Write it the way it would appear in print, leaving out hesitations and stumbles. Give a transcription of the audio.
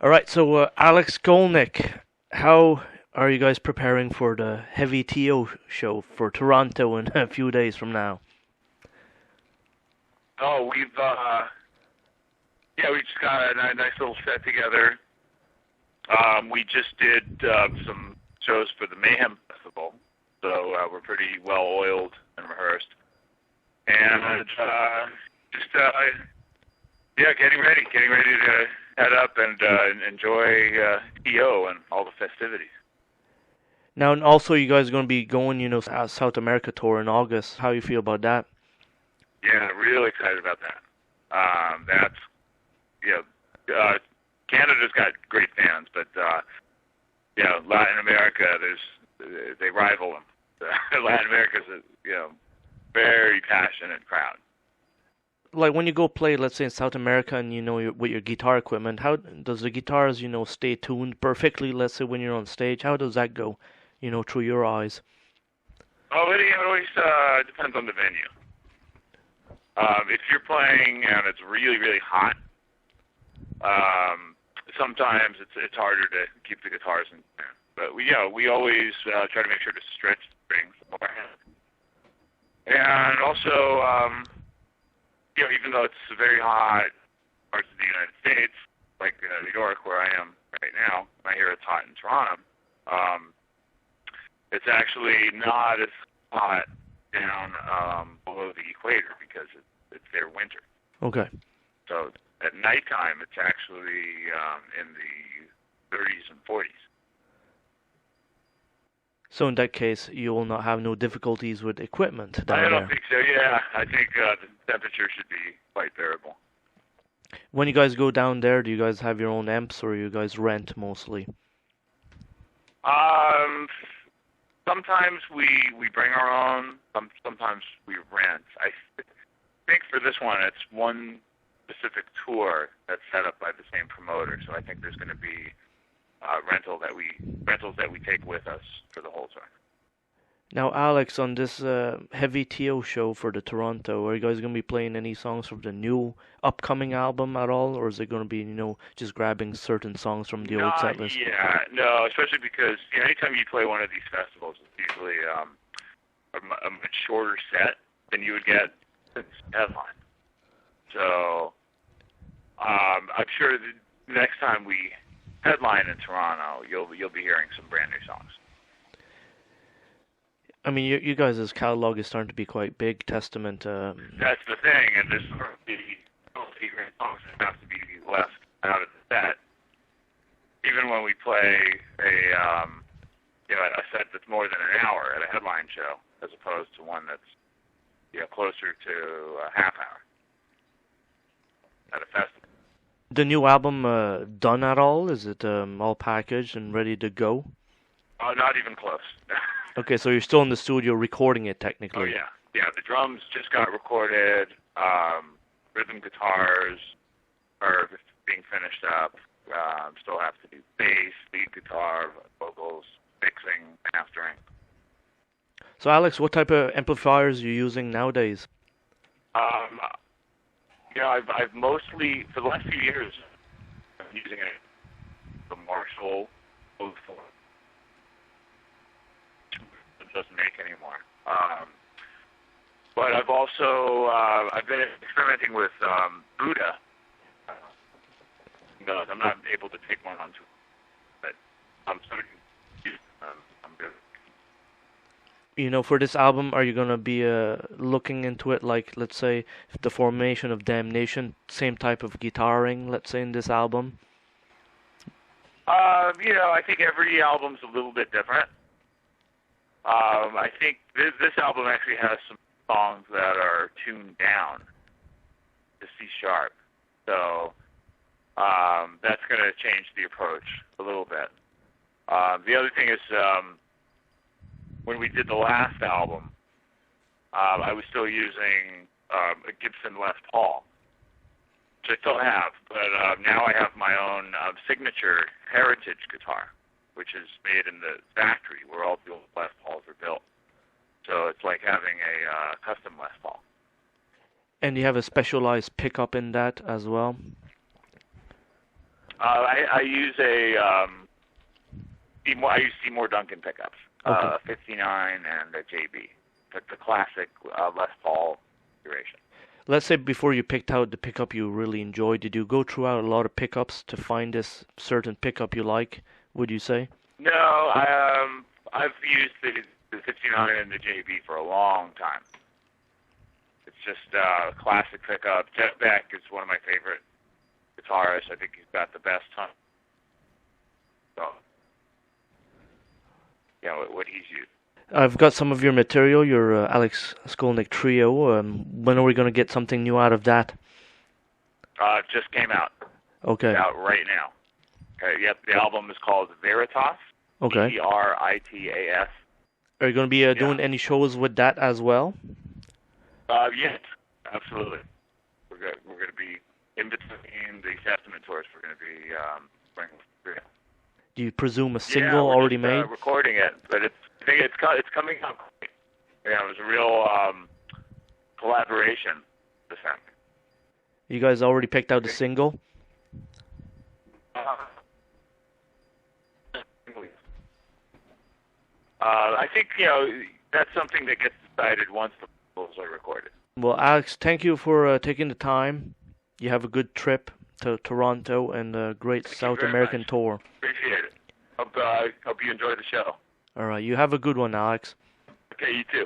All right, so Alex Skolnick, how are you guys preparing for the Heavy TO show for Toronto in a few days from now? Oh, we just got a nice little set together. We just did some shows for the Mayhem Festival, so we're pretty well oiled and rehearsed. And getting ready to head up and enjoy TO and all the festivities. Now, and also you guys are going to be going, South America tour in August. How you feel about that? Yeah, really excited about that. That's Canada's got great fans, but Latin America, they rival them. Latin America's a very passionate crowd. Like when you go play, let's say in South America, and with your guitar equipment, how does the guitars, stay tuned perfectly? Let's say when you're on stage, how does that go, through your eyes? Oh, it always depends on the venue. If you're playing and it's really, really hot, sometimes it's harder to keep the guitars in there. But we always try to make sure to stretch the strings beforehand. And also, even though it's very hot parts of the United States, like New York, where I am right now, I hear it's hot in Toronto. It's actually not as hot down below the equator because it's their winter. Okay. So at nighttime, it's actually in the 30s and 40s. So in that case, you will not have no difficulties with equipment down I don't there. think so. Yeah, I think the temperature should be quite bearable. When you guys go down there, do you guys have your own amps, or you guys rent mostly? Sometimes we bring our own. Sometimes we rent. I think for this one, it's one specific tour that's set up by the same promoter. So I think there's going to be rentals that we take with us for the whole tour. Now, Alex, on this Heavy TO show for the Toronto, are you guys going to be playing any songs from the new upcoming album at all, or is it going to be, just grabbing certain songs from the old set list? Yeah, no, especially because anytime you play one of these festivals, it's usually a much shorter set than you would get since headline. So I'm sure the next time we headline in Toronto, you'll be hearing some brand new songs. I mean, you guys' catalog is starting to be quite big. Testament. That's the thing, and there's the secret songs that have to be left out of the set. Even when we play a set that's more than an hour at a headline show, as opposed to one that's closer to a half hour at a festival. The new album done at all? Is it all packaged and ready to go? Not even close. Okay, so you're still in the studio recording it technically. Oh yeah. The drums just got recorded. Rhythm guitars are being finished up. Still have to do bass, lead guitar, vocals, mixing, mastering. So Alex, what type of amplifiers are you using nowadays? I've mostly for the last few years I'm using the Marshall 04. Doesn't make anymore. But I've also I've been experimenting with Buddha. I'm not able to take one on tour, but I'm starting to use them. I'm good. For this album, are you gonna be looking into it like, let's say, the formation of Damnation, same type of guitaring, let's say, in this album? I think every album's a little bit different. I think this album actually has some songs that are tuned down to C sharp, so that's going to change the approach a little bit. The other thing is when we did the last album, I was still using a Gibson Les Paul, which I still have, but now I have my own signature heritage guitar, which is made in the factory where all the old Les Pauls are built. So it's like having a custom Les Paul. And you have a specialized pickup in that as well? I use I use Seymour Duncan pickups, Okay. 59 and a JB, the classic Les Paul configuration. Let's say before you picked out the pickup you really enjoyed, did you go throughout a lot of pickups to find this certain pickup you like, would you say? No, I've used the 59 and the JB for a long time. It's just a classic pickup. Jeff Beck is one of my favorite guitarists. I think he's got the best tone. So, what he's used. I've got some of your material, your Alex Skolnick trio. When are we going to get something new out of that? It just came out. Okay. It's out right now. Okay. Yep. The album is called Veritas. Okay. Veritas. Are you going to be doing any shows with that as well? Yes, absolutely. We're going to be in between the Testament tours. We're going to be bringing. Do you presume a single already made? Recording it, but I think it's coming out. Yeah, it was a real collaboration this time. You guys already picked out the single? I think that's something that gets decided once the vocals are recorded. Well, Alex, thank you for taking the time. You have a good trip to Toronto and a great South American tour. Appreciate it. Hope you enjoy the show. All right, you have a good one, Alex. Okay, you too.